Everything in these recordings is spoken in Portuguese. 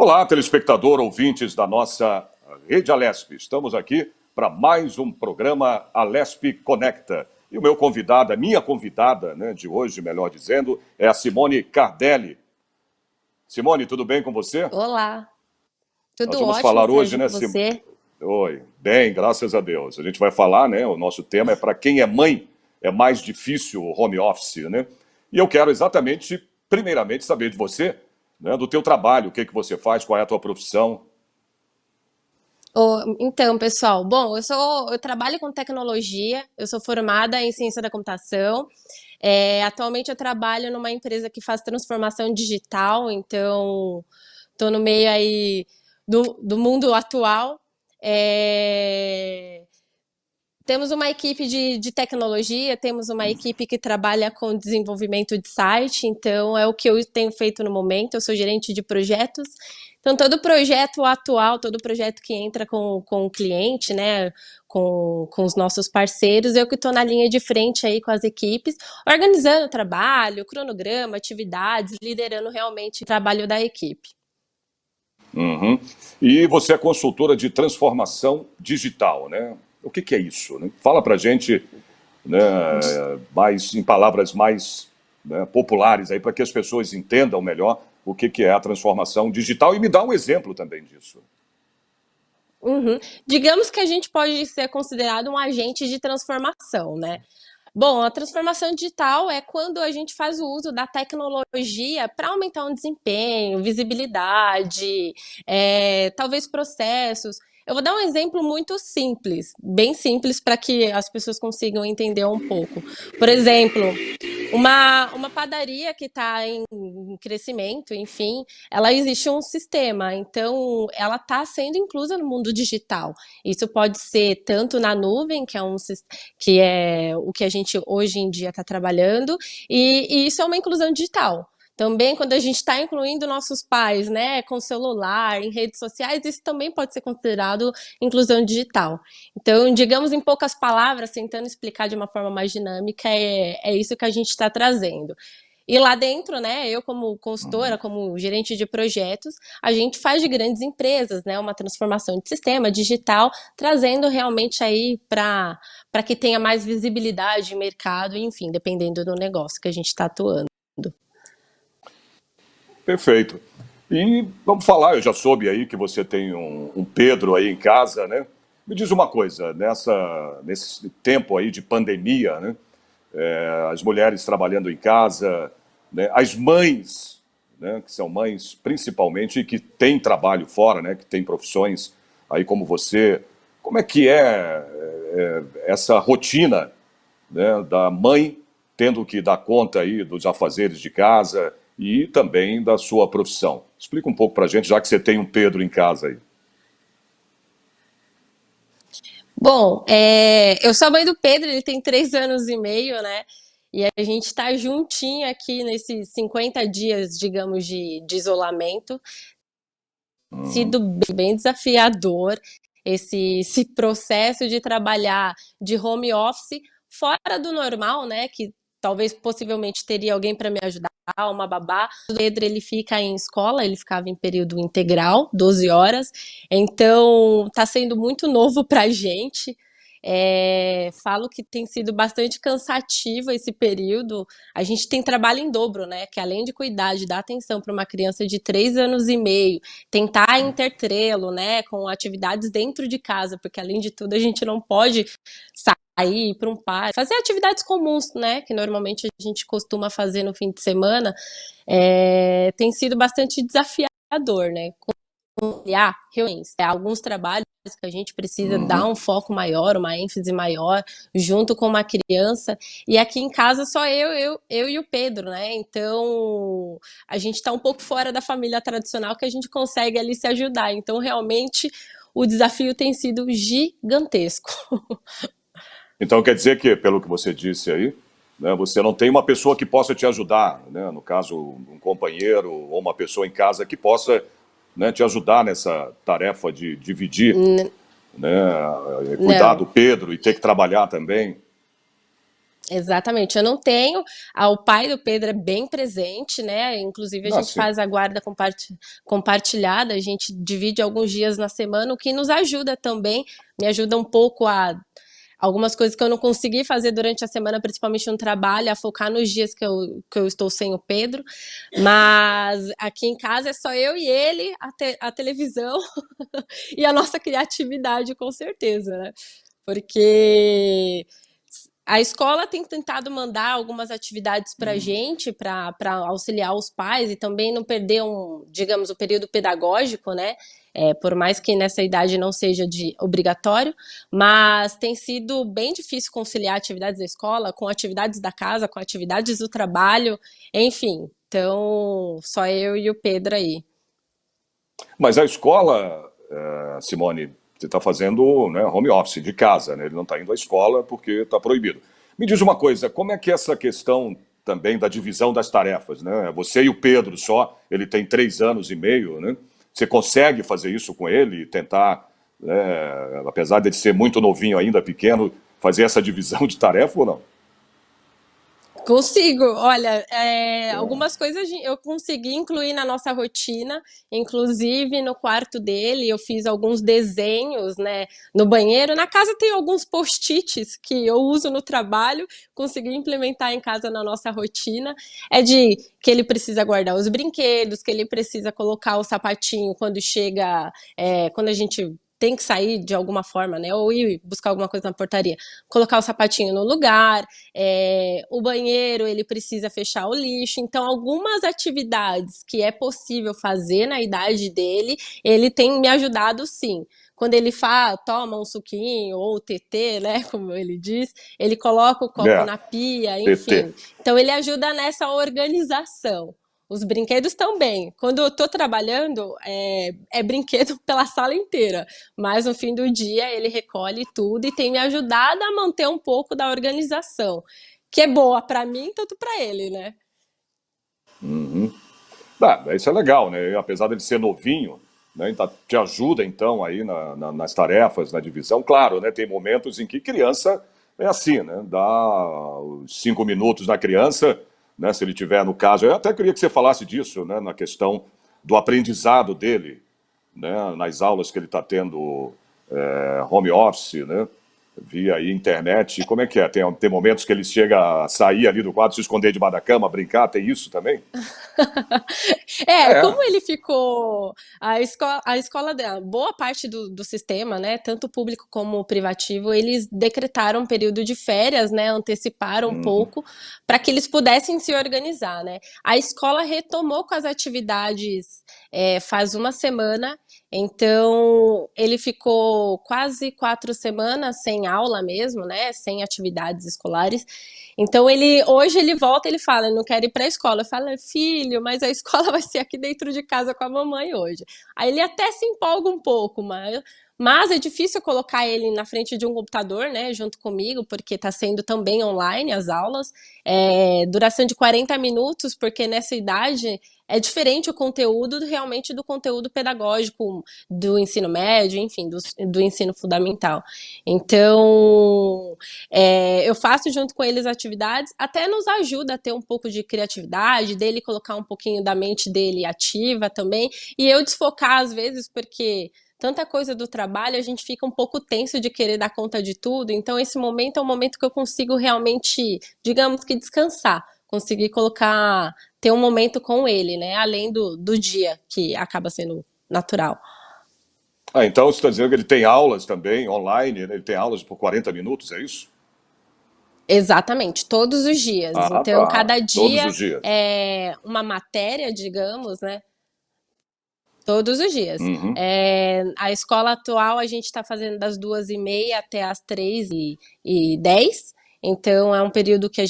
Olá, telespectador, ouvintes da nossa Rede Alesp. Estamos aqui para mais um programa Alesp Conecta. E o meu convidado, a minha convidada, né, de hoje, melhor dizendo, é a Simone Cardelli. Simone, tudo bem com você? Olá, Nós tudo vamos ótimo, falar hoje, Sérgio, né, com Simone? você? Oi, bem, graças a Deus. A gente vai falar, né, o nosso tema é para quem é mãe, é mais difícil o home office, né? E eu quero exatamente, primeiramente, saber de você, né, do teu trabalho, o que que você faz, qual é a tua profissão. Então, pessoal, bom, eu trabalho com tecnologia, eu sou formada em ciência da computação. Atualmente eu trabalho numa empresa que faz transformação digital, então estou no meio aí do mundo atual. É, Temos uma equipe de tecnologia, temos uma equipe que trabalha com desenvolvimento de site, então é o que eu tenho feito no momento. Eu sou gerente de projetos, então todo projeto atual, todo projeto que entra com o cliente, né, com os nossos parceiros, eu que estou na linha de frente aí com as equipes, organizando o trabalho, cronograma, atividades, liderando realmente o trabalho da equipe. Uhum. E você é consultora de transformação digital, né? O que que é isso, né? Fala pra gente, né, mais, em palavras mais, né, populares aí, para que as pessoas entendam melhor o que que é a transformação digital e me dá um exemplo também disso. Uhum. Digamos que a gente pode ser considerado um agente de transformação, né? Bom, a transformação digital é quando a gente faz o uso da tecnologia para aumentar o desempenho, visibilidade, talvez processos. Eu vou dar um exemplo muito simples, bem simples, para que as pessoas consigam entender um pouco. Por exemplo, uma padaria que está em crescimento, enfim, ela existe um sistema, então ela está sendo inclusa no mundo digital. Isso pode ser tanto na nuvem, que é o que a gente hoje em dia está trabalhando, e isso é uma inclusão digital. Também, quando a gente está incluindo nossos pais, né, com celular, em redes sociais, isso também pode ser considerado inclusão digital. Então, digamos em poucas palavras, tentando explicar de uma forma mais dinâmica, é isso que a gente está trazendo. E lá dentro, né, eu como consultora, como gerente de projetos, a gente faz de grandes empresas, né, uma transformação de sistema digital, trazendo realmente aí para que tenha mais visibilidade de mercado, enfim, dependendo do negócio que a gente está atuando. Perfeito. E vamos falar, eu já soube aí que você tem um Pedro aí em casa, né? Me diz uma coisa, nesse tempo aí de pandemia, né? As mulheres trabalhando em casa, né? As mães, né? Que são mães principalmente e que têm trabalho fora, né? Que têm profissões aí como você. Como é que essa rotina, né, da mãe tendo que dar conta aí dos afazeres de casa e também da sua profissão? Explica um pouco pra gente, já que você tem um Pedro em casa aí. Bom, eu sou a mãe do Pedro, ele tem 3 anos e meio, né? E a gente está juntinho aqui nesses 50 dias, digamos, de isolamento. Sido bem desafiador esse processo de trabalhar de home office fora do normal, né? Que talvez possivelmente teria alguém para me ajudar, uma babá. O Pedro ele fica em escola, ele ficava em período integral, 12 horas. Então está sendo muito novo para a gente. Falo que tem sido bastante cansativo esse período. A gente tem trabalho em dobro, né? Que além de cuidar, de dar atenção para uma criança de 3 anos e meio, tentar intertê-lo, né, com atividades dentro de casa, porque além de tudo a gente não pode sair para um parque, fazer atividades comuns, né, que normalmente a gente costuma fazer no fim de semana, tem sido bastante desafiador, né, conciliar reuniões, alguns trabalhos que a gente precisa dar Uhum. um foco maior, uma ênfase maior, junto com uma criança. E aqui em casa só eu e o Pedro, né? Então a gente está um pouco fora da família tradicional que a gente consegue ali se ajudar. Então realmente o desafio tem sido gigantesco. Então quer dizer que, pelo que você disse aí, né, você não tem uma pessoa que possa te ajudar, né? No caso, um companheiro ou uma pessoa em casa que possa, né, te ajudar nessa tarefa de dividir, né, cuidar do Não. Pedro e ter que trabalhar também. Exatamente, eu não tenho. O pai do Pedro é bem presente, né? Inclusive, a Ah, gente sim. faz a guarda compartilhada, a gente divide alguns dias na semana, o que nos ajuda também, me ajuda um pouco a algumas coisas que eu não consegui fazer durante a semana, principalmente no trabalho, a focar nos dias que eu estou sem o Pedro. Mas aqui em casa é só eu e ele, a televisão e a nossa criatividade, com certeza, né? Porque a escola tem tentado mandar algumas atividades para a gente, para auxiliar os pais e também não perder digamos, o período pedagógico, né? Por mais que nessa idade não seja obrigatório, mas tem sido bem difícil conciliar atividades da escola com atividades da casa, com atividades do trabalho, enfim. Então, só eu e o Pedro aí. Mas a escola, Simone, você está fazendo, né, home office de casa, né? Ele não está indo à escola porque está proibido. Me diz uma coisa, como é que é essa questão também da divisão das tarefas, né? Você e o Pedro só, ele tem 3 anos e meio, né? Você consegue fazer isso com ele, tentar, apesar de ele ser muito novinho ainda, pequeno, fazer essa divisão de tarefa ou não? Consigo, olha, algumas coisas eu consegui incluir na nossa rotina, inclusive no quarto dele, eu fiz alguns desenhos, né, no banheiro. Na casa tem alguns post-its que eu uso no trabalho, consegui implementar em casa na nossa rotina. É de que ele precisa guardar os brinquedos, que ele precisa colocar o sapatinho quando chega, quando a gente tem que sair de alguma forma, né? Ou ir buscar alguma coisa na portaria, colocar o sapatinho no lugar, o banheiro ele precisa fechar o lixo, então algumas atividades que é possível fazer na idade dele, ele tem me ajudado sim. Quando ele toma um suquinho ou TT, né, como ele diz, ele coloca o copo É, na pia, PT. enfim. Então ele ajuda nessa organização. Os brinquedos também. Quando eu tô trabalhando, é brinquedo pela sala inteira. Mas no fim do dia ele recolhe tudo e tem me ajudado a manter um pouco da organização, que é boa para mim, tanto para ele, né? Isso é legal, né? Apesar dele ser novinho, né? Te ajuda então aí nas tarefas, na divisão. Claro, né? Tem momentos em que criança é assim, né? Dá os 5 minutos na criança, né? Se ele tiver no caso, eu até queria que você falasse disso, né? Na questão do aprendizado dele, né? Nas aulas que ele está tendo home office, né? Via aí internet. Como é que é? Tem momentos que ele chega a sair ali do quarto, se esconder debaixo da cama, brincar. Tem isso também? É. Como ele ficou. A escola dela, boa parte do sistema, né, tanto público como privativo, eles decretaram um período de férias, né, anteciparam um pouco, para que eles pudessem se organizar, né. A escola retomou com as atividades faz uma semana, então ele ficou quase 4 semanas sem aula mesmo, né, sem atividades escolares. Então hoje ele volta, ele fala, eu não quero ir para a escola. Eu falo, filho, mas a escola vai ser aqui dentro de casa com a mamãe hoje. Aí ele até se empolga um pouco, mas é difícil colocar ele na frente de um computador, né, junto comigo, porque está sendo também online as aulas. Duração de 40 minutos, porque nessa idade é diferente o conteúdo realmente do conteúdo pedagógico do ensino médio, enfim, do ensino fundamental. Então, eu faço junto com eles atividades, até nos ajuda a ter um pouco de criatividade, dele colocar um pouquinho da mente dele ativa também, e eu desfocar às vezes, porque tanta coisa do trabalho, a gente fica um pouco tenso de querer dar conta de tudo, então esse momento é um momento que eu consigo realmente, digamos que descansar, conseguir ter um momento com ele, né, além do dia, que acaba sendo natural. Então você está dizendo que ele tem aulas também online, né? Ele tem aulas por 40 minutos, é isso? Exatamente, todos os dias. Ah, Então, tá. cada Todos dia os dias. é uma matéria, digamos, né? Todos os dias. Uhum. A escola atual a gente está fazendo das 2h30 até as 3h10. Então é um período que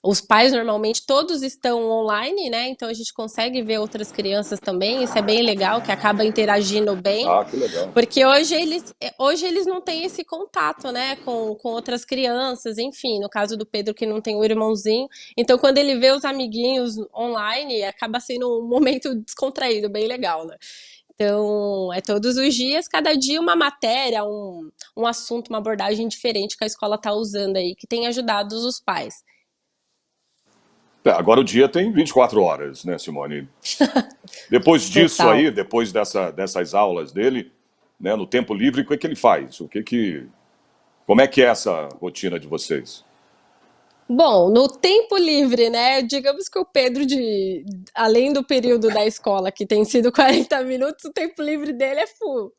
os pais normalmente todos estão online, né? Então a gente consegue ver outras crianças também. Isso é bem legal, que acaba interagindo bem. Ah, que legal. Porque hoje eles não têm esse contato, né, com outras crianças, enfim, no caso do Pedro que não tem o irmãozinho. Então, quando ele vê os amiguinhos online, acaba sendo um momento descontraído, bem legal, né? Então, é todos os dias, cada dia uma matéria, um assunto, uma abordagem diferente que a escola está usando aí, que tem ajudado os pais. Agora o dia tem 24 horas, né, Simone? Depois disso Total. aí, depois dessas aulas dele, né, no tempo livre, o que ele faz? Como é que é essa rotina de vocês? Bom, no tempo livre, né? Digamos que o Pedro, além do período da escola, que tem sido 40 minutos, o tempo livre dele é full.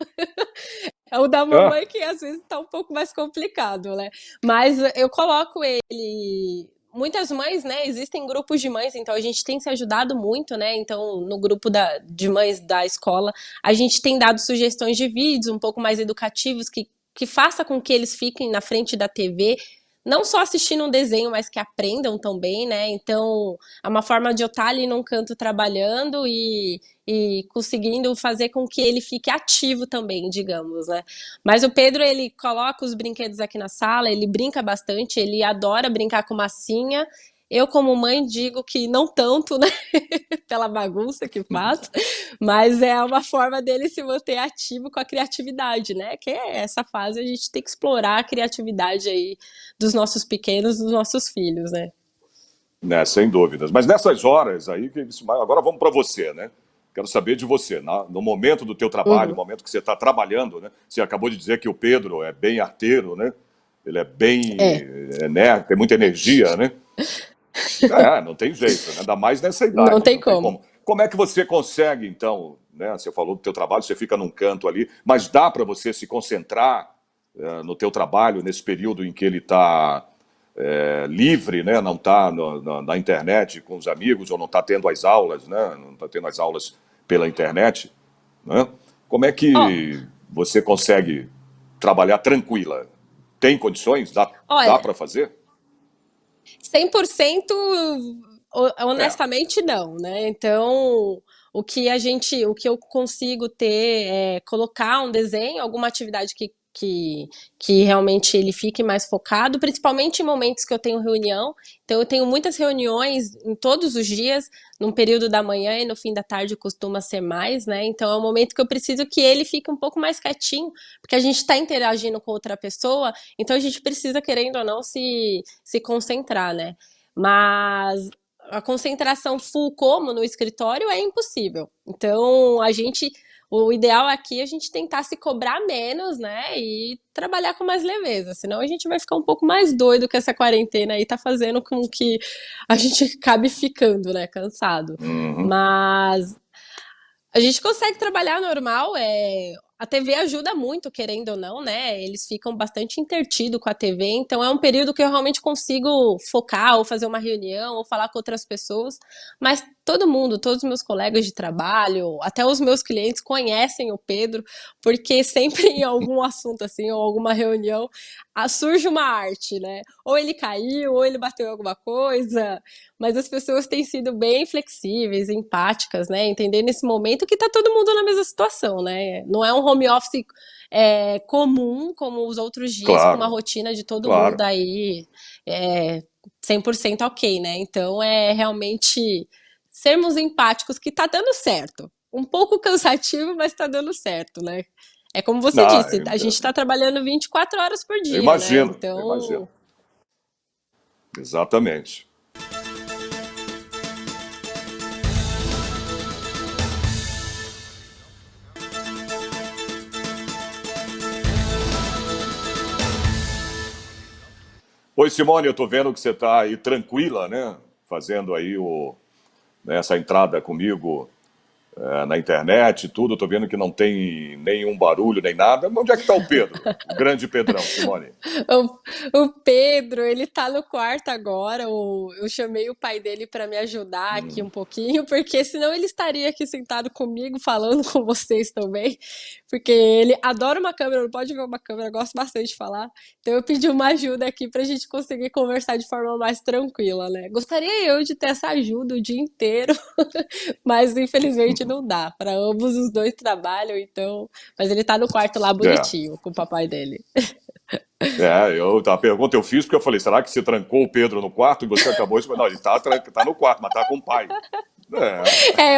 É o da Ah, mamãe que às vezes tá um pouco mais complicado, né? Mas eu coloco ele. Muitas mães, né? Existem grupos de mães, então a gente tem se ajudado muito, né? Então, no grupo de mães da escola, a gente tem dado sugestões de vídeos um pouco mais educativos que faça com que eles fiquem na frente da TV, não só assistindo um desenho, mas que aprendam também, né? Então, é uma forma de eu estar ali num canto trabalhando e conseguindo fazer com que ele fique ativo também, digamos, né? Mas o Pedro, ele coloca os brinquedos aqui na sala, ele brinca bastante, ele adora brincar com massinha. Eu, como mãe, digo que não tanto, né? Pela bagunça que faz, mas é uma forma dele se manter ativo com a criatividade, né? Que é essa fase a gente tem que explorar a criatividade aí dos nossos pequenos, dos nossos filhos, né? né, sem dúvidas. Mas nessas horas aí, agora vamos para você, né? Quero saber de você, no momento do teu trabalho, no Uhum. momento que você está trabalhando, né? Você acabou de dizer que o Pedro é bem arteiro, né? Ele é bem, É, né? Tem muita energia, né? Não tem jeito, né? Ainda mais nessa não idade, tem não tem como. como. Como é que você consegue, então, né? Você falou do teu trabalho, você fica num canto ali, mas dá para você se concentrar no teu trabalho nesse período em que ele está livre, né? Não está na internet com os amigos ou não está tendo as aulas, né? Não está tendo as aulas pela internet, né? Como é Ó, que você consegue trabalhar tranquila? Tem condições? Dá olha, para fazer? 100% É. honestamente não, né? Então, o que eu consigo ter é colocar um desenho, alguma atividade que realmente ele fique mais focado, principalmente em momentos que eu tenho reunião. Então, eu tenho muitas reuniões em todos os dias, num período da manhã e no fim da tarde costuma ser mais, né? Então, é um momento que eu preciso que ele fique um pouco mais quietinho, porque a gente está interagindo com outra pessoa, então a gente precisa, querendo ou não, se concentrar, né? Mas a concentração full como no escritório é impossível. Então, o ideal aqui é a gente tentar se cobrar menos, né? E trabalhar com mais leveza, senão a gente vai ficar um pouco mais doido que essa quarentena aí tá fazendo com que a gente acabe ficando, né, cansado. Uhum. Mas a gente consegue trabalhar normal, a TV ajuda muito, querendo ou não, né? Eles ficam bastante intertidos com a TV, então é um período que eu realmente consigo focar, ou fazer uma reunião, ou falar com outras pessoas. Mas todo mundo, todos os meus colegas de trabalho, até os meus clientes conhecem o Pedro, porque sempre em algum assunto assim, ou alguma reunião, surge uma arte, né? Ou ele caiu, ou ele bateu em alguma coisa, mas as pessoas têm sido bem flexíveis, empáticas, né? Entender nesse momento que tá todo mundo na mesma situação, né? Não é um home office comum, como os outros dias, com uma Claro, rotina de todo mundo claro. aí 100% ok, né? Então é realmente sermos empáticos que tá dando certo. Um pouco cansativo, mas tá dando certo, né? É como você Ah, disse, a gente tá trabalhando 24 horas por eu dia, né? imagino, eu imagino. Então, Exatamente. Oi, Simone, eu tô vendo que você tá aí tranquila, né? Fazendo aí né, essa entrada comigo na internet e tudo. Eu tô vendo que não tem nenhum barulho nem nada. Onde é que tá o Pedro? O grande Pedrão, Simone. o Pedro, ele tá no quarto agora. Eu chamei o pai dele para me ajudar aqui um pouquinho, porque senão ele estaria aqui sentado comigo, falando com vocês também. Porque ele adora uma câmera, não pode ver uma câmera, gosta bastante de falar. Então eu pedi uma ajuda aqui pra gente conseguir conversar de forma mais tranquila, né? Gostaria eu de ter essa ajuda o dia inteiro, mas infelizmente não dá. Para ambos os dois trabalham, então. Mas ele tá no quarto lá É, bonitinho com o papai dele. a pergunta eu fiz porque eu falei, será que você trancou o Pedro no quarto e você acabou de... Não, ele tá no quarto, mas tá com o pai. É,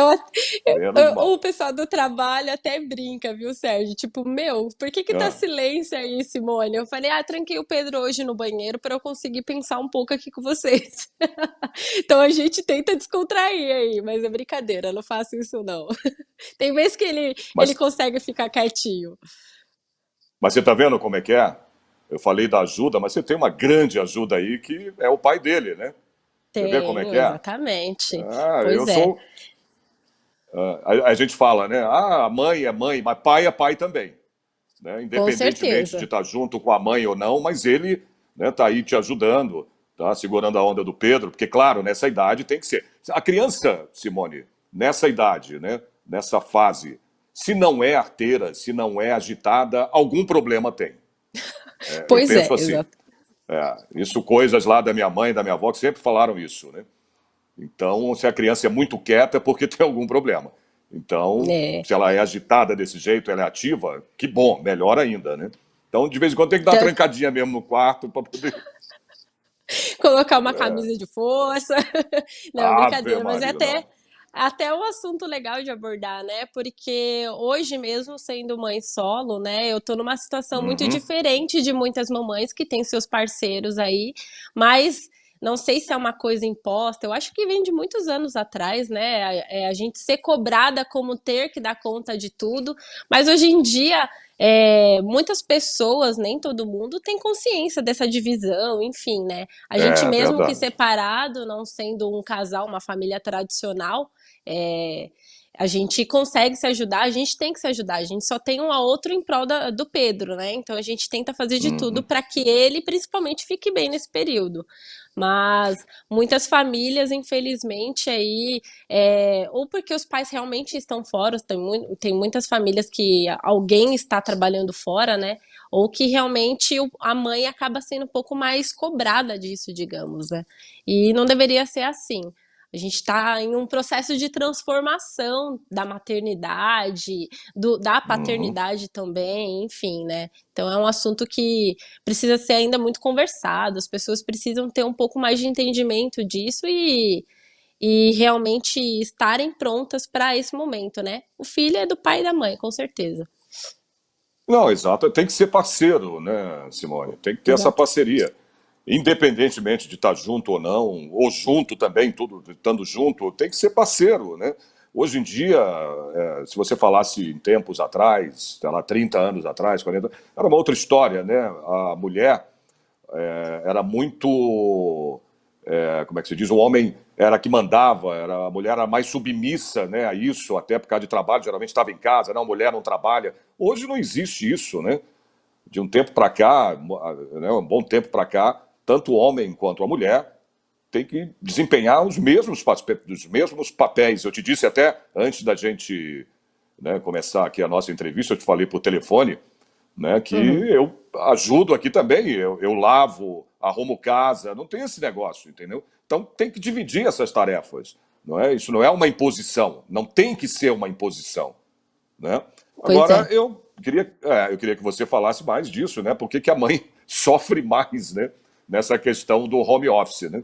É, menos o mal. pessoal do trabalho até brinca, viu, Sérgio? Tipo, meu, por que que tá É. silêncio aí, Simone? Eu falei, tranquei o Pedro hoje no banheiro para eu conseguir pensar um pouco aqui com vocês. Então a gente tenta descontrair aí, mas é brincadeira, não faço isso não. Tem vezes que ele Mas, consegue ficar quietinho. mas você está vendo como é que é? Eu falei da ajuda, mas você tem uma grande ajuda aí que é o pai dele, né? Você vê como é Tenho, que é? exatamente. Ah, eu Pois é, sou. A gente fala, né? Ah, a mãe é mãe, mas pai é pai também, né? com Independentemente de certeza. estar junto com a mãe ou não, mas ele, né, tá aí te ajudando, tá segurando a onda do Pedro, porque claro, nessa idade tem que ser. A criança, Simone, nessa idade, né, nessa fase, se não é arteira, se não é agitada, algum problema tem. Eu Pois é, penso assim. exato. Isso coisas lá da minha mãe e da minha avó que sempre falaram isso, né? Então, se a criança é muito quieta é porque tem algum problema. Então, É. se ela é agitada desse jeito, ela é ativa, que bom, melhor ainda, né? Então, de vez em quando tem que dar uma Então, trancadinha mesmo no quarto para poder. colocar uma camisa de força. Não, Ave brincadeira, mas é Maria, não. até um assunto legal de abordar, né? Porque hoje mesmo sendo mãe solo, né, eu tô numa situação muito Uhum. diferente de muitas mamães que têm seus parceiros aí, mas não sei se é uma coisa imposta, eu acho que vem de muitos anos atrás, né? A gente ser cobrada como ter que dar conta de tudo, mas hoje em dia muitas pessoas, nem todo mundo, tem consciência dessa divisão, enfim, né? A gente É mesmo que verdade. separado, não sendo um casal, uma família tradicional, é, a gente consegue se ajudar, a gente tem que se ajudar, a gente só tem um a outro em prol do Pedro, né? Então a gente tenta fazer de tudo Uhum. para que ele, principalmente, fique bem nesse período. Mas muitas famílias, infelizmente, aí, ou porque os pais realmente estão fora, tem muitas famílias que alguém está trabalhando fora, né? Ou que realmente a mãe acaba sendo um pouco mais cobrada disso, digamos, né? E não deveria ser assim. A gente está em um processo de transformação da maternidade, da Uhum. paternidade também, enfim, né? Então é um assunto que precisa ser ainda muito conversado, as pessoas precisam ter um pouco mais de entendimento disso e realmente estarem prontas para esse momento, né? O filho é do pai e da mãe, com certeza. Não, exato. Tem que ser parceiro, né, Simone? Tem que ter essa Exato. parceria. Independentemente de estar junto ou não, ou junto também, tudo estando junto, tem que ser parceiro, né? Hoje em dia, se você falasse em tempos atrás, sei lá, 30 anos atrás, 40, era uma outra história, né? A mulher era muito, como é que se diz, o homem era que mandava, a mulher era mais submissa, né, a isso, até por causa de trabalho, geralmente estava em casa, não, a mulher não trabalha. Hoje não existe isso, né? De um tempo para cá, né, um bom tempo para cá, tanto o homem quanto a mulher tem que desempenhar os mesmos papéis. Eu te disse até antes da gente, né, começar aqui a nossa entrevista, eu te falei por telefone, né, que Uhum. eu ajudo aqui também, eu lavo, arrumo casa, não tem esse negócio, entendeu? Então tem que dividir essas tarefas, não é? Isso não é uma imposição, não tem que ser uma imposição, né? Pois Agora é. eu queria que você falasse mais disso, né? Por que que a mãe sofre mais, né? Nessa questão do home office, né?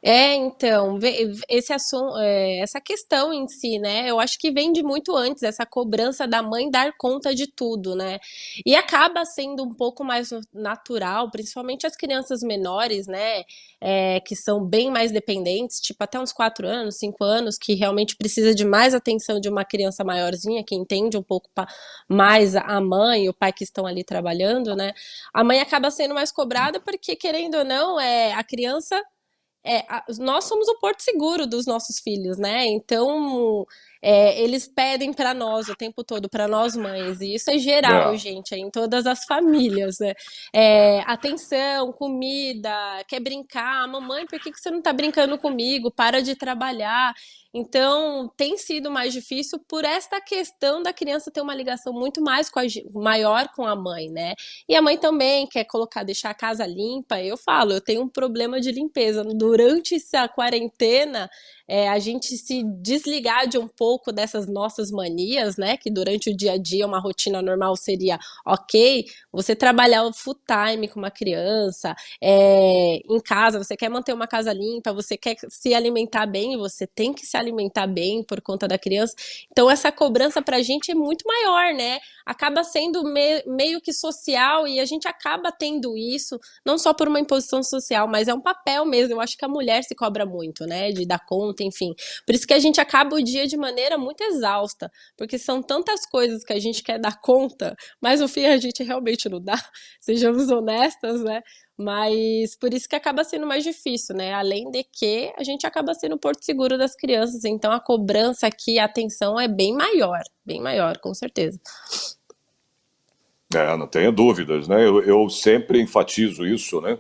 Então, esse assunto, essa questão em si, né? Eu acho que vem de muito antes, essa cobrança da mãe dar conta de tudo, né? E acaba sendo um pouco mais natural, principalmente as crianças menores, né? Que são bem mais dependentes, tipo até uns 4 anos, 5 anos, que realmente precisa de mais atenção de uma criança maiorzinha, que entende um pouco mais a mãe e o pai que estão ali trabalhando, né? A mãe acaba sendo mais cobrada porque, querendo ou não, a criança nós somos o porto seguro dos nossos filhos, né? Então, eles pedem para nós o tempo todo, para nós mães, e isso é geral, É, gente, é em todas as famílias, né? Atenção, comida, quer brincar, mamãe, por que que você não tá brincando comigo? Para de trabalhar. Então, tem sido mais difícil por esta questão da criança ter uma ligação muito mais maior com a mãe, né? E a mãe também quer deixar a casa limpa. Eu falo, eu tenho um problema de limpeza. Durante essa quarentena, a gente se desligar de um pouco pouco dessas nossas manias, né? Que durante o dia a dia, uma rotina normal seria ok, você trabalhar full time com uma criança, em casa, você quer manter uma casa limpa, você quer se alimentar bem, você tem que se alimentar bem por conta da criança. Então, essa cobrança pra gente é muito maior, né? Acaba sendo meio que social e a gente acaba tendo isso, não só por uma imposição social, mas é um papel mesmo. Eu acho que a mulher se cobra muito, né? De dar conta, enfim. Por isso que a gente acaba o dia de maneira muito exausta, porque são tantas coisas que a gente quer dar conta, mas no fim a gente realmente não dá, sejamos honestas, né? Mas por isso que acaba sendo mais difícil, né? Além de que a gente acaba sendo o porto seguro das crianças, então a cobrança aqui, a atenção é bem maior, com certeza. Não tenho dúvidas, né? Eu sempre enfatizo isso, né?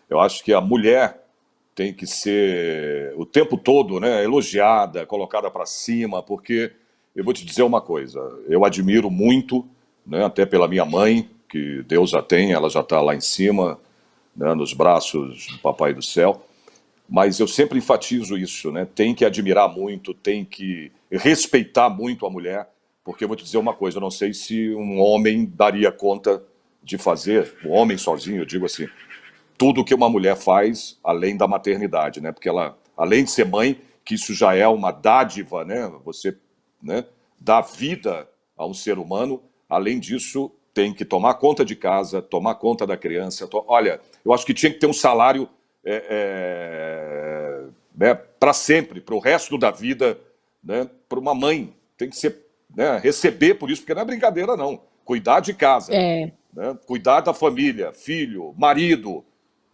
Eu acho que a mulher tem que ser o tempo todo, né, elogiada, colocada para cima, porque eu vou te dizer uma coisa, eu admiro muito, né, até pela minha mãe, que Deus a tem, ela já está lá em cima, né, nos braços do Papai do Céu, mas eu sempre enfatizo isso, né? Tem que admirar muito, tem que respeitar muito a mulher, porque eu vou te dizer uma coisa, eu não sei se um homem daria conta de fazer, um homem sozinho, eu digo assim, tudo que uma mulher faz além da maternidade, né? Porque ela, além de ser mãe, que isso já é uma dádiva, né? Você, né, dá vida a um ser humano, além disso, tem que tomar conta de casa, tomar conta da criança. Olha, eu acho que tinha que ter um salário né, para sempre, para o resto da vida, né, para uma mãe. Tem que ser, né, receber por isso, porque não é brincadeira, não. Cuidar de casa, É, né, cuidar da família, filho, marido,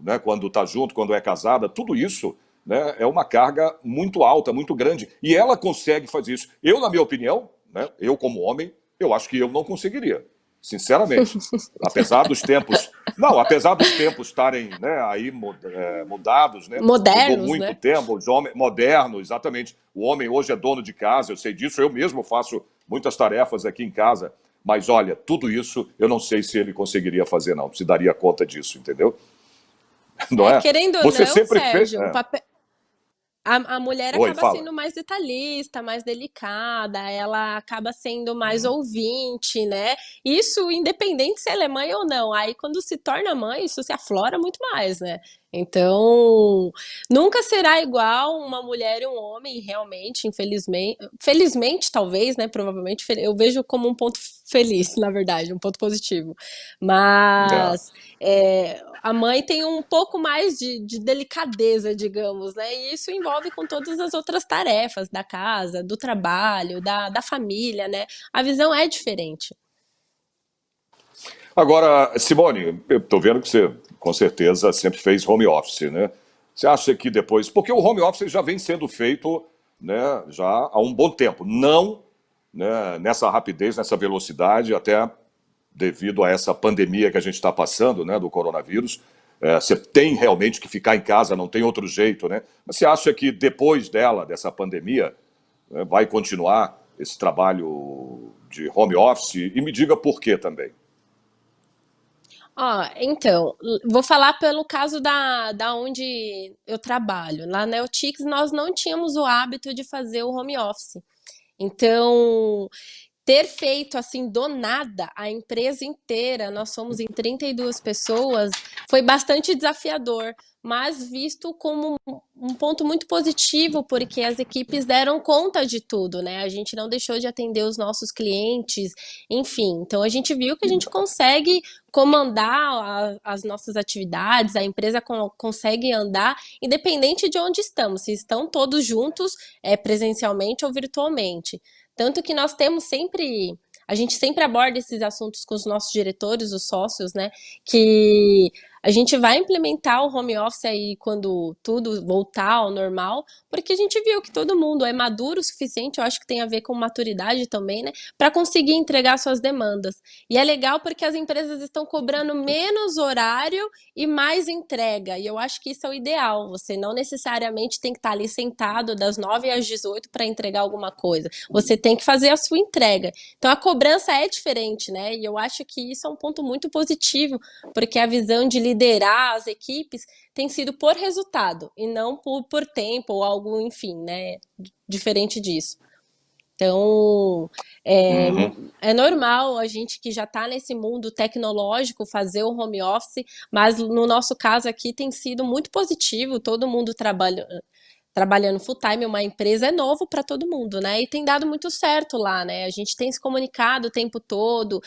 né, quando está junto, quando é casada, tudo isso, né, é uma carga muito alta, muito grande. E ela consegue fazer isso. Eu, na minha opinião, né, eu como homem, eu acho que eu não conseguiria, sinceramente. Apesar dos tempos... Não, apesar dos tempos estarem, né, aí mudados, né, mudou modernos, muito o né? tempo, os homens moderno, exatamente. O homem hoje é dono de casa, eu sei disso, eu mesmo faço muitas tarefas aqui em casa. Mas olha, tudo isso eu não sei se ele conseguiria fazer, não. Se daria conta disso, entendeu? Não é? Querendo ou Você não, sempre fez. Sérgio, o papel. A mulher Oi, acaba fala. sendo mais detalhista, mais delicada, ela acaba sendo mais ouvinte, né? Isso independente se ela é mãe ou não. Aí, quando se torna mãe, isso se aflora muito mais, né? Então, nunca será igual uma mulher e um homem, realmente, infelizmente. Felizmente, talvez, né? Provavelmente, eu vejo como um ponto feliz, na verdade, um ponto positivo. É. Mas a mãe tem um pouco mais de delicadeza, digamos, né? E isso envolve com todas as outras tarefas da casa, do trabalho, da família, né? A visão é diferente. Agora, Simone, eu estou vendo que você, com certeza, sempre fez home office, né? Você acha que depois... Porque o home office já vem sendo feito, né, já há um bom tempo. Não, né, nessa rapidez, nessa velocidade, até devido a essa pandemia que a gente está passando, né, do coronavírus. Você tem realmente que ficar em casa, não tem outro jeito, né? Mas você acha que depois dela, dessa pandemia, né, vai continuar esse trabalho de home office? E me diga por quê também. Ó, então, vou falar pelo caso da onde eu trabalho. Lá na Eutix, nós não tínhamos o hábito de fazer o home office. Então, ter feito assim do nada a empresa inteira, nós somos em 32 pessoas, foi bastante desafiador, mas visto como um ponto muito positivo, porque as equipes deram conta de tudo, né? A gente não deixou de atender os nossos clientes, enfim. Então a gente viu que a gente consegue comandar as nossas atividades, a empresa consegue andar independente de onde estamos, se estão todos juntos, presencialmente ou virtualmente. Tanto que nós temos sempre, a gente sempre aborda esses assuntos com os nossos diretores, os sócios, né? Que a gente vai implementar o home office aí quando tudo voltar ao normal, porque a gente viu que todo mundo é maduro o suficiente, eu acho que tem a ver com maturidade também, né? Para conseguir entregar suas demandas. E é legal porque as empresas estão cobrando menos horário e mais entrega. E eu acho que isso é o ideal. Você não necessariamente tem que estar ali sentado das 9 às 18 para entregar alguma coisa. Você tem que fazer a sua entrega. Então a cobrança é diferente, né? E eu acho que isso é um ponto muito positivo, porque a visão de liderar as equipes tem sido por resultado e não por tempo ou algo, enfim, né? Diferente disso. Então, é, Uhum. é normal a gente que já está nesse mundo tecnológico fazer o home office, mas no nosso caso aqui tem sido muito positivo, todo mundo trabalhando full time, uma empresa é novo para todo mundo, né? E tem dado muito certo lá, né? A gente tem se comunicado o tempo todo,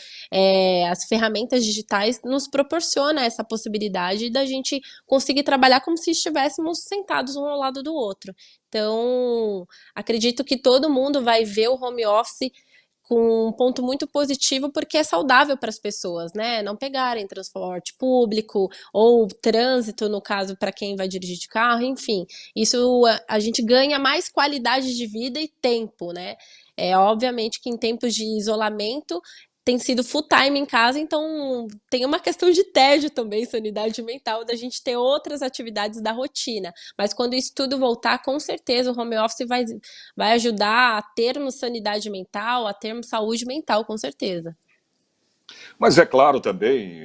as ferramentas digitais nos proporcionam essa possibilidade da gente conseguir trabalhar como se estivéssemos sentados um ao lado do outro. Então, acredito que todo mundo vai ver o home office com um ponto muito positivo, porque é saudável para as pessoas, né? Não pegarem transporte público ou trânsito, no caso, para quem vai dirigir de carro, enfim. Isso a gente ganha mais qualidade de vida e tempo, né? É obviamente que em tempos de isolamento tem sido full time em casa, então tem uma questão de tédio também, sanidade mental, da gente ter outras atividades da rotina. Mas quando isso tudo voltar, com certeza o home office vai ajudar a termos sanidade mental, a termos saúde mental, com certeza. Mas é claro também,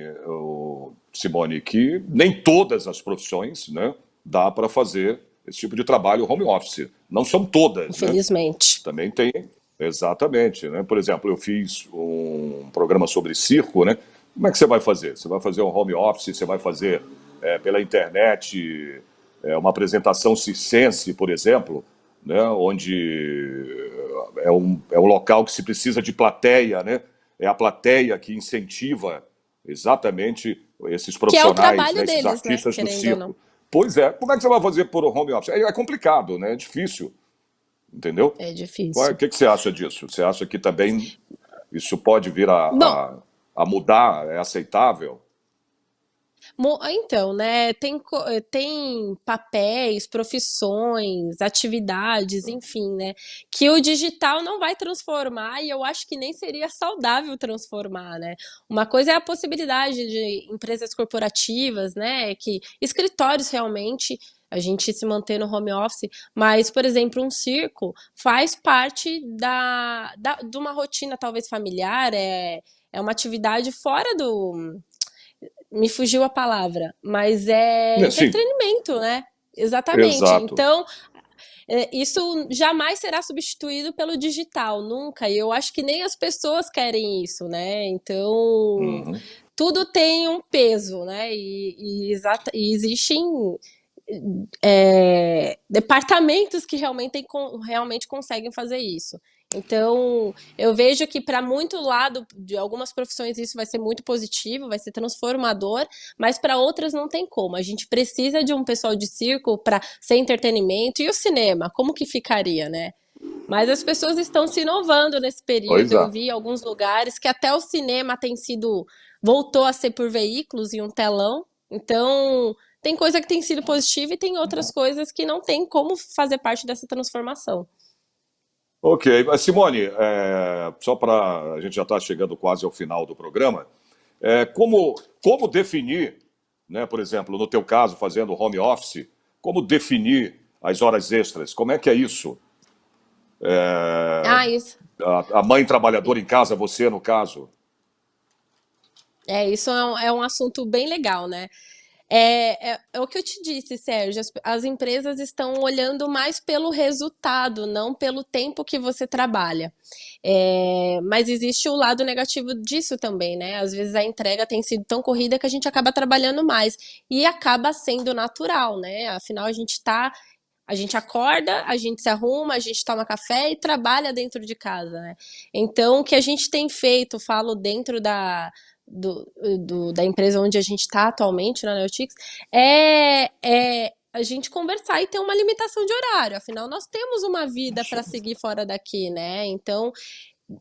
Simone, que nem todas as profissões, né, dá para fazer esse tipo de trabalho home office. Não são todas, né? Infelizmente. Também tem, exatamente, né? Por exemplo, eu fiz um programa sobre circo, né? Como é que você vai fazer? Você vai fazer um home office, você vai fazer pela internet uma apresentação circense, por exemplo, né? Onde é um local que se precisa de plateia, né? É a plateia que incentiva exatamente esses Que é o profissionais, né? trabalho Esses deles, né? artistas do Querendo ou não. circo. Pois é, como é que você vai fazer por home office? É complicado, né? É difícil, entendeu? É O difícil. que você acha disso? Você acha que também isso pode vir Bom, a mudar? É aceitável? Então, né, tem papéis, profissões, atividades, enfim, né, que o digital não vai transformar e eu acho que nem seria saudável transformar, né. Uma coisa é a possibilidade de empresas corporativas, né, que escritórios realmente, a gente se manter no home office, mas, por exemplo, um circo faz parte de uma rotina talvez familiar, é uma atividade fora do, me fugiu a palavra, mas é Sim, entretenimento, né? Exatamente. exato. Então, isso jamais será substituído pelo digital, nunca. E eu acho que nem as pessoas querem isso, né? Então, Uhum. tudo tem um peso, né? E existem departamentos que realmente conseguem fazer isso. Então, eu vejo que para muito lado de algumas profissões isso vai ser muito positivo, vai ser transformador, mas para outras não tem como. A gente precisa de um pessoal de circo para ser entretenimento e o cinema, como que ficaria, né? Mas as pessoas estão se inovando nesse período. Pois é. Eu vi alguns lugares que até o cinema voltou a ser por veículos e um telão. Então, tem coisa que tem sido positiva e tem outras coisas que não tem como fazer parte dessa transformação. Ok. Mas, Simone, só para. A gente já está chegando quase ao final do programa. Como definir, né, por exemplo, no teu caso, fazendo home office, como definir as horas extras? Como é que é isso? Ah, isso. A mãe trabalhadora em casa, você no caso? Isso é um assunto bem legal, né? É o que eu te disse, Sérgio. As empresas estão olhando mais pelo resultado, não pelo tempo que você trabalha. Mas existe o lado negativo disso também, né? Às vezes a entrega tem sido tão corrida que a gente acaba trabalhando mais. E acaba sendo natural, né? Afinal, a gente acorda, a gente se arruma, a gente toma café e trabalha dentro de casa, né? Então, o que a gente tem feito, falo dentro da empresa onde a gente está atualmente, na Neotix, é a gente conversar e ter uma limitação de horário. Afinal, nós temos uma vida para seguir fora daqui, né? Então,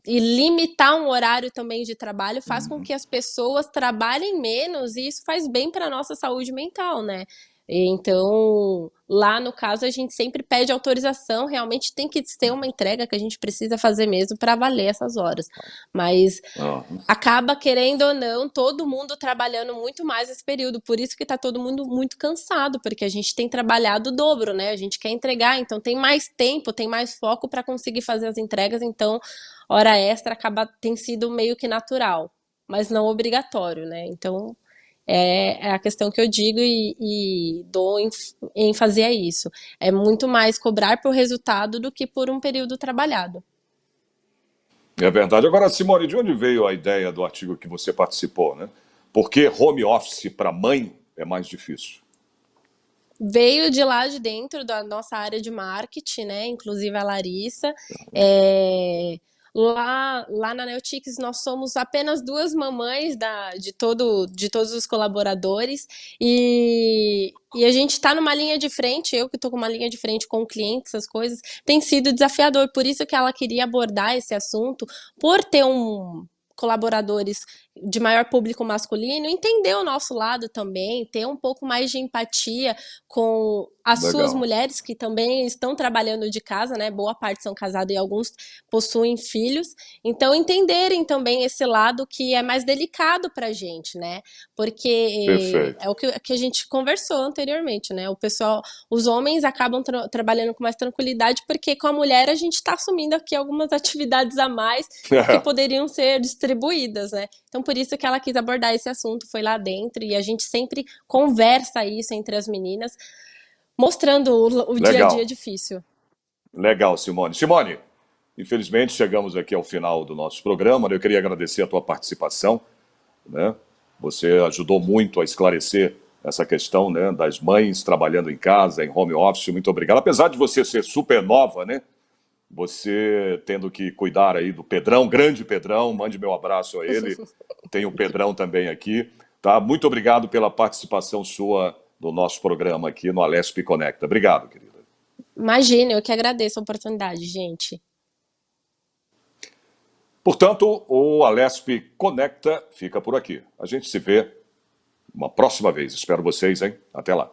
e limitar um horário também de trabalho faz com que as pessoas trabalhem menos e isso faz bem para a nossa saúde mental, né? Então, lá no caso, a gente sempre pede autorização, realmente tem que ser uma entrega que a gente precisa fazer mesmo para valer essas horas. Mas Ah, acaba, querendo ou não, todo mundo trabalhando muito mais esse período. Por isso que tá todo mundo muito cansado, porque a gente tem trabalhado o dobro, né? A gente quer entregar, então tem mais tempo, tem mais foco para conseguir fazer as entregas, então hora extra tem sido meio que natural, mas não obrigatório, né? Então é a questão que eu digo e dou ênfase a isso. É muito mais cobrar por resultado do que por um período trabalhado. É verdade. Agora, Simone, de onde veio a ideia do artigo que você participou, né? Por que home office para mãe é mais difícil? Veio de lá de dentro da nossa área de marketing, né? Inclusive a Larissa. É, lá na Neotix nós somos apenas duas mamães de todos os colaboradores e a gente está numa linha de frente, eu que estou com uma linha de frente com clientes, essas coisas, tem sido desafiador, por isso que ela queria abordar esse assunto, por ter colaboradores de maior público masculino, entender o nosso lado também, ter um pouco mais de empatia com as suas Legal. mulheres que também estão trabalhando de casa, né? Boa parte são casados e alguns possuem filhos. Então, entenderem também esse lado que é mais delicado para a gente, né? Porque Perfeito. é o que a gente conversou anteriormente, né? O pessoal, os homens acabam trabalhando com mais tranquilidade porque com a mulher a gente está assumindo aqui algumas atividades a mais que poderiam ser distribuídas, né? Então, por isso que ela quis abordar esse assunto, foi lá dentro, e a gente sempre conversa isso entre as meninas, mostrando o dia a dia Legal. difícil. Legal, Simone. Simone, infelizmente chegamos aqui ao final do nosso programa, né? Eu queria agradecer a tua participação, né? Você ajudou muito a esclarecer essa questão, né, das mães trabalhando em casa, em home office. Muito obrigado. Apesar de você ser super nova, né? Você tendo que cuidar aí do Pedrão, grande Pedrão, mande meu abraço a ele. Tem o Pedrão também aqui, tá? Muito obrigado pela participação sua no nosso programa aqui no Alesp Conecta. Obrigado, querida. Imagina, eu que agradeço a oportunidade, gente. Portanto, o Alesp Conecta fica por aqui. A gente se vê uma próxima vez. Espero vocês, hein? Até lá.